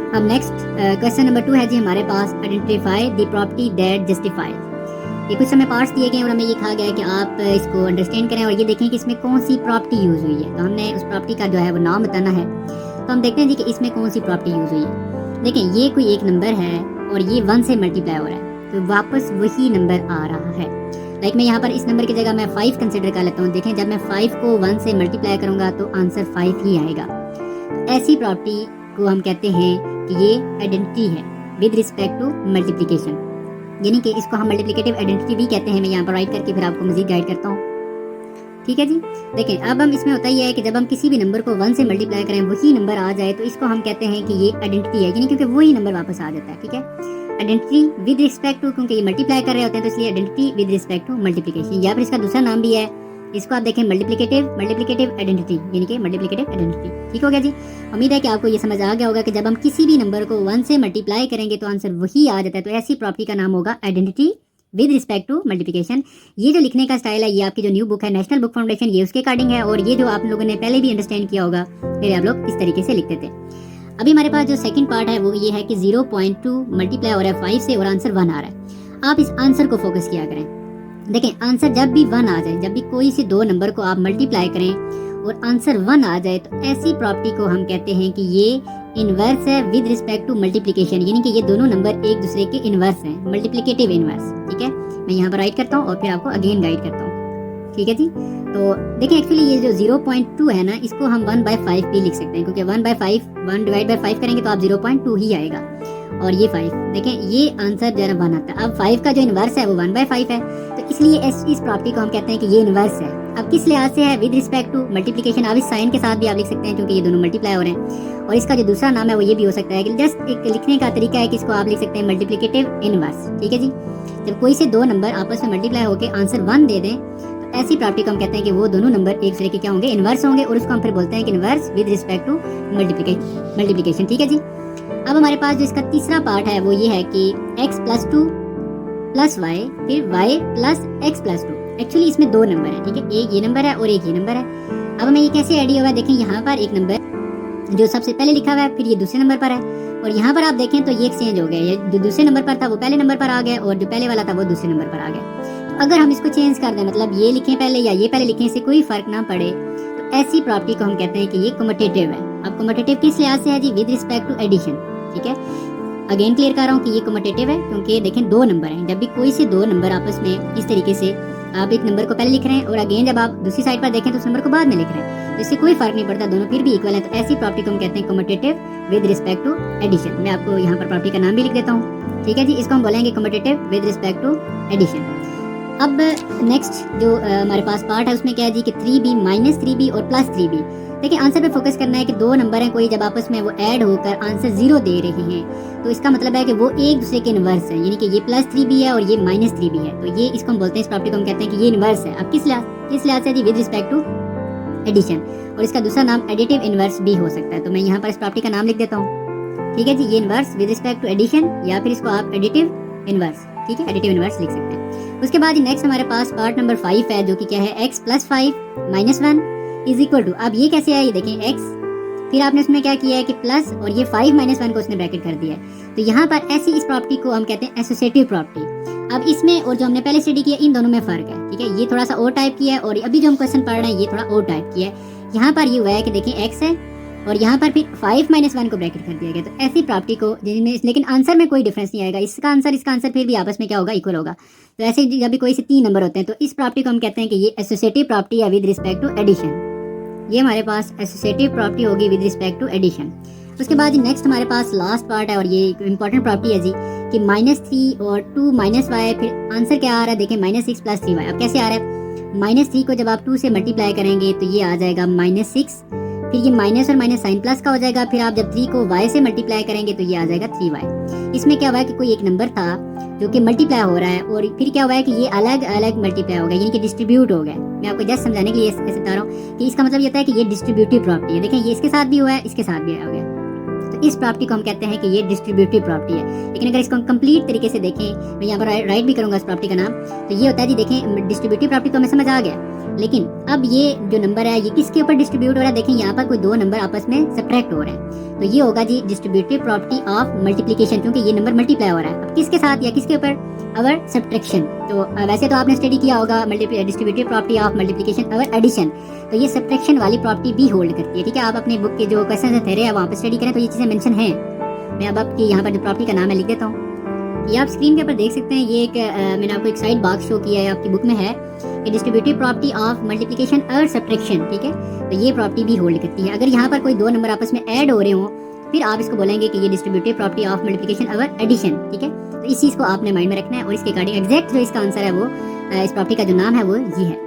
अब next question number 2 है जी हमारे पास, identify the property that justifies. ये कुछ समय पार्ट्स दिए गए हैं और हमें ये कहा गया है कि आप इसको अंडरस्टैंड करें और ये देखें कि इसमें कौन सी प्रॉपर्टी यूज़ हुई है। तो हमने उस प्रॉपर्टी का जो है वो नाम बताना है। तो हम देखते हैं जी कि इसमें कौन सी प्रॉपर्टी यूज़ हुई है। देखें, ये कोई एक नंबर है और ये 1 से मल्टीप्लाई हो रहा है, तो वापस वही नंबर आ रहा है। लाइक मैं यहाँ पर इस नंबर की जगह मैं 5 कंसिडर कर लेता हूँ। देखें, जब मैं 5 को 1 से मल्टीप्लाई करूँगा तो आंसर 5 ही आएगा। ऐसी प्रॉपर्टी को हम कहते हैं कि ये आइडेंटिटी है विद रिस्पेक्ट टू मल्टीप्लिकेशन, यानी कि इसको हम मल्टीप्लिकेटिव आइडेंटिटी भी कहते हैं। मैं यहाँ पर राइट करके फिर आपको मजीद गाइड करता हूँ। ठीक है जी। देखें, अब हम इसमें होता ही है कि जब हम किसी भी नंबर को 1 से मल्टीप्लाई करें वही नंबर आ जाए तो इसको हम कहते हैं कि ये आइडेंटिटी है, यानी क्योंकि वही नंबर वापस आ जाता है। ठीक है, आइडेंटिटी विद रिस्पेक्ट टू, क्योंकि ये मल्टीप्लाई कर रहे होते हैं तो इसलिए identity with respect to multiplication, या फिर इसका दूसरा नाम भी है, इसको आप देखें मल्टीप्लिकेटिव आइडेंटिटी, यानी कि मल्टीप्लिकेटिव आइडेंटिटी। ठीक हो गया जी। उम्मीद है कि आपको ये समझ आ गया होगा कि जब हम किसी भी नंबर को 1 से मल्टीप्लाई करेंगे तो आंसर वही आ जाता है। तो ऐसी प्रॉपर्टी का नाम होगा identity with respect to multiplication. ये जो लिखने का स्टाइल है, ये आपकी जो न्यू बुक है नेशनल बुक फाउंडेशन, ये उसके अकॉर्डिंग है, और ये जो आप लोगों ने पहले भी अंडरस्टैंड किया होगा, फिर आप लोग इस तरीके से लिखते थे। अभी हमारे पास जो सेकंड पार्ट है वो ये है कि 0.2 मल्टीप्लाई हो रहा है 5 से और आंसर 1 आ रहा है। आप इस आंसर को फोकस किया करें। देखें, आंसर जब भी 1 आ जाए, जब भी कोई से दो नंबर को आप मल्टीप्लाई करें और आंसर 1 आ जाए, तो ऐसी प्रॉपर्टी को हम कहते हैं कि ये इनवर्स है विद रिस्पेक्ट टू मल्टीप्लिकेशन, यानी कि ये दोनों नंबर एक दूसरे के इनवर्स हैं, मल्टीप्लिकेटिव इनवर्स। ठीक है, मैं यहाँ पर राइट करता हूँ और फिर आपको अगेन गाइड करता हूँ। ठीक है जी। तो देखें, एक्चुअली ये जो 0.2 है ना, इसको हम 1/5 भी लिख सकते हैं, क्योंकि 1 डिवाइड बाई 5 करेंगे तो आप 0.2 ही आएगा, और ये 5। देखें, ये आंसर जरा 1 आता है। अब 5 का जो इनवर्स है वो 1/5 है, तो इसलिए इस प्रॉपर्टी को हम कहते हैं कि ये इनवर्स है। अब किस लिहाज से है? With respect to multiplication. आप इस साइन के साथ भी आप लिख सकते हैं क्योंकि ये दोनों मल्टीप्लाई हो रहे हैं, और इसका जो दूसरा नाम है वो ये भी हो सकता है कि जस्ट एक लिखने का तरीका है कि इसको आप लिख सकते हैं मल्टीप्लिकेटिव इनवर्स। ठीक है जी। जब कोई से दो नंबर आपस में मल्टीप्लाई होकर आंसर 1 दे दें, तो ऐसी प्रॉपर्टी को हम कहते हैं कि वो दोनों नंबर एक दूसरे के क्या होंगे? इनवर्स होंगे, और उसको हम फिर बोलते हैं कि inverse with respect to multiplication. ठीक है जी। अब हमारे पास जो इसका तीसरा पार्ट है वो ये है कि x + 2 + y फिर y + x + 2। एक्चुअली इसमें दो नंबर है। ठीक है, एक ये नंबर है और एक ये नंबर है। अब हमें ये कैसे आइडिया हुआ? देखें, यहाँ पर एक नंबर जो सबसे पहले लिखा हुआ है, फिर ये दूसरे नंबर पर है, और यहाँ पर आप देखें तो ये एक्सचेंज हो गया। ये जो दूसरे नंबर पर था वो पहले नंबर पर आ गया, और जो पहले वाला था वो दूसरे नंबर पर आ गया। तो अगर हम इसको चेंज कर दें, मतलब ये लिखें पहले या ये पहले लिखें, इससे कोई फर्क ना पड़े, तो ऐसी प्रॉपर्टी को हम कहते हैं कि ये कम्यूटेटिव है। अब कम्यूटेटिव किस लिहाज से है जी? With respect to edition. ठीक है, अगेन क्लियर कर रहा हूँ कि ये कम्यूटेटिव है क्योंकि देखें दो नंबर हैं। जब भी कोई से दो नंबर आपस में इस तरीके से, आप एक नंबर को पहले लिख रहे हैं और अगेन जब आप दूसरी साइड पर देखें तो उस नंबर को बाद में लिख रहे हैं, तो इससे कोई फर्क नहीं पड़ता, दोनों फिर भी इक्वल है। तो ऐसी प्रॉपर्टी को हम कहते हैं commutative with respect to addition. मैं आपको यहाँ पर प्रॉपर्टी का नाम भी लिख देता हूँ। ठीक है जी, इसको हम बोलेंगे commutative with respect to addition. अब नेक्स्ट जो हमारे पास पार्ट है उसमें क्या है जी कि 3b - 3b और +3b। देखिए, आंसर पे फोकस करना है कि दो नंबर हैं कोई, जब आपस में वो ऐड होकर आंसर 0 दे रहे हैं तो इसका मतलब है कि वो एक दूसरे के इनवर्स है, यानी कि ये +3b है और ये -3b है। तो ये इसको हम बोलते हैं, इस प्रॉपर्टी को हम कहते हैं कि ये इनवर्स है। अब किस लिहाज से जी? विद रिस्पेक्ट टू एडिशन, और इसका दूसरा नाम एडिटिव इनवर्स भी हो सकता है। तो मैं यहाँ पर इस प्रॉपर्टी का नाम लिख देता हूँ। ठीक है जी, ये inverse with respect to addition, या फिर इसको आप एडिटिव इनवर्स, ठीक है, एडिटिव इनवर्स लिख सकते हैं। उसके बाद नेक्स्ट हमारे पास पार्ट नंबर 5 है, जो कि क्या है? x + 5 - 1 = अब ये कैसे है? ये देखें, x, फिर आपने उसमें क्या किया है कि प्लस, और ये 5 - 1 को उसने ब्रैकेट कर दिया है। तो यहाँ पर ऐसी इस प्रॉपर्टी को हम कहते हैं एसोसिएटिव प्रॉपर्टी। अब इसमें और जो हमने पहले स्टडी किया, इन दोनों में फर्क है। ठीक है, ये थोड़ा सा और टाइप की है, और अभी जो हम क्वेश्चन पढ़ रहे हैं ये थोड़ा और टाइप की है। यहाँ पर ये हुआ है कि देखें x है और यहाँ पर फिर 5 - 1 को ब्रैकेट कर दिया गया। तो ऐसी प्रॉपर्टी को जिनमें, लेकिन आंसर में कोई डिफरेंस नहीं आएगा, इसका आंसर फिर भी आपस में क्या होगा? इक्वल होगा। तो ऐसे जब भी कोई से 3 नंबर होते हैं तो इस प्रॉपर्टी को हम कहते हैं कि ये एसोसिएटिव प्रॉपर्टी है विद रिस्पेक्ट टू एडिशन। ये हमारे पास एसोसिएटिव प्रॉपर्टी होगी विद रिस्पेक्ट टू एडिशन। उसके बाद नेक्स्ट हमारे पास लास्ट पार्ट है, और ये इंपॉर्टेंट प्रॉपर्टी है जी कि -3 और 2 - y, फिर आंसर क्या आ रहा है? देखें, -6 + 3y। अब कैसे आ रहा है? -3 को जब आप 2 से मल्टीप्लाई करेंगे तो ये आ जाएगा -6, फिर ये माइनस और माइनस साइन प्लस का हो जाएगा, फिर आप जब 3 को y से मल्टीप्लाई करेंगे तो ये आ जाएगा 3y। इसमें क्या हुआ है कि कोई एक नंबर था जो कि मल्टीप्लाई हो रहा है, और फिर क्या हुआ है कि ये अलग अलग मल्टीप्लाई हो गया, यानी कि डिस्ट्रीब्यूट हो गया। मैं आपको जस्ट समझाने के लिए ऐसे बता रहा हूँ कि इसका मतलब ये होता है कि ये डिस्ट्रीब्यूटिव प्रॉपर्टी है। देखें, ये इसके साथ भी हुआ है, इसके साथ भी हो गया। तो तो इस प्रॉपर्टी को हम कहते हैं कि ये डिस्ट्रीब्यूटिव प्रॉपर्टी है। लेकिन अगर इसको हम कंप्लीट तरीके से देखें, मैं यहाँ पर राइट भी करूँगा इस प्रॉपर्टी का नाम, तो ये होता है जी, देखें डिस्ट्रीब्यूटिव प्रॉपर्टी तो हमें समझ आ गया, लेकिन अब ये जो नंबर है ये किसके ऊपर डिस्ट्रीब्यूट हो रहा है। देखें यहाँ पर कोई दो नंबर आपस में सब्ट्रैक्ट हो रहे हैं, तो ये होगा जी डिस्ट्रीब्यूटिव प्रॉपर्टी ऑफ मल्टीप्लिकेशन, क्योंकि ये नंबर मल्टीप्लाई हो रहा है। अब किसके साथ या किसके ऊपर, अवर सब्ट्रैक्शन। तो वैसे तो आपने स्टडी किया होगा distributive property of multiplication over addition, तो ये सब्ट्रैक्शन वाली प्रॉपर्टी भी होल्ड करती है। ठीक है, आप अपने बुक के जो क्वेश्चन है थेरे है वहाँ पर स्टडी करें तो ये चीज़ें मेंशन हैं। मैं अब आपकी यहाँ पर जो प्रॉपर्टी का नाम है लिख देता हूँ। ये आप स्क्रीन के ऊपर देख सकते हैं, ये एक मैंने आपको एक साइड बॉक्स शो किया है, आपकी बुक में है कि डिस्ट्रीब्यूटिव प्रॉपर्टी ऑफ मल्टीप्लिकेशन और सब्ट्रैक्शन। ठीक है, तो ये प्रॉपर्टी भी होल्ड करती है। अगर यहाँ पर कोई दो नंबर आपस में ऐड हो रहे हों, फिर आप इसको बोलेंगे कि ये डिस्ट्रीब्यूटिव प्रॉपर्टी ऑफ मल्टीप्लिकेशन और एडिशन। ठीक है, तो इस चीज़ को आपने माइंड में रखना है और इसके अकॉर्डिंग एग्जैक्ट जो इसका आंसर है वो इस प्रॉपर्टी का जो नाम है वो ये है।